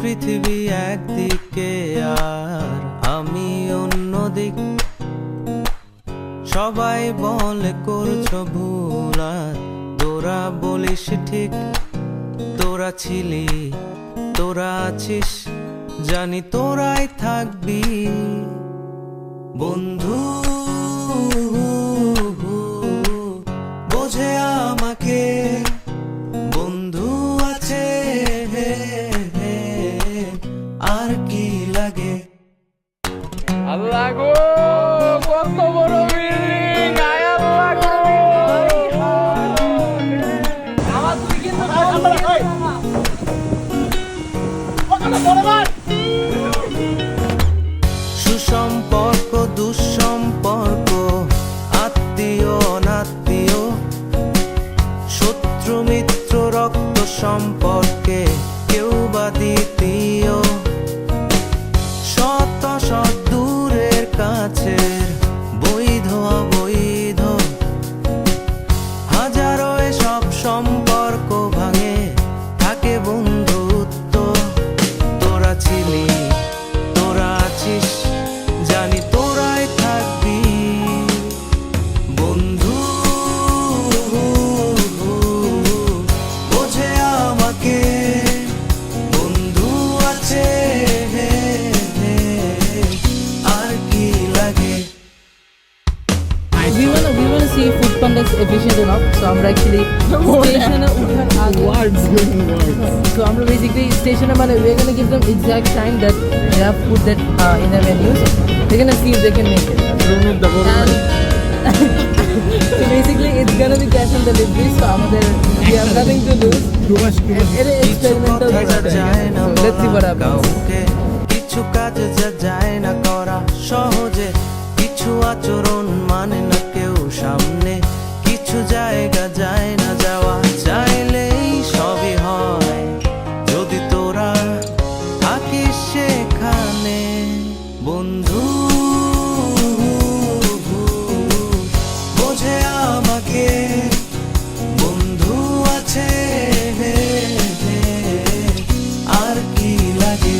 পৃথিবী একদিকে আর আমি অন্যদিক। সবাই বলে করছো ভুল আর তোরা বলিস ঠিক। তোরা ছিলি, তোরা আছিস, জানি তোরাই থাকবি বন্ধু। বোঝে আমাকে বন্ধু আছে, আর কি লাগে। আল্লাহ গো, কত বড় বিল্ডিং! আয় আল্লাহ গো! আমার তুই কিন্তু সুসম্পর্ক দুঃসম্পর্ক, আত্মীয় অনাত্মীয়, শত্রু মিত্র রক্ত সম্পর্কে কেউ বা দ্বিতীয়। শত শত দূরের কাছের, বৈধ অবৈধ, হাজারো সব সম্পর্ক ভাঙে, থাকে বন্ধুত্ব। তোরা ছিলি, তোরা আছিস, জানি তোরাই থাকবি বন্ধু। বোঝে আমাকে বন্ধু আছে, আর কি লাগে। We wanna see if Food Panda is efficient enough. So I'm actually station words. So I'm basically station we're gonna give them exact time that they have put that in their menus. They're gonna see if they can make it. And so basically it's gonna be cash on delivery. So we have nothing to lose. It is experimental. So let's see what happens. কিছু কাজ যা যায় না করা সহজে, কিছু আচরণ মানে না কেউ সামনে, কিছু জায়গা যায় না যাওয়া, চাইলেই সবই হয় যদি তোরা থাকিস সেখানে বন্ধু। বোঝে আমাকে বন্ধু আছে, আর কি লাগে।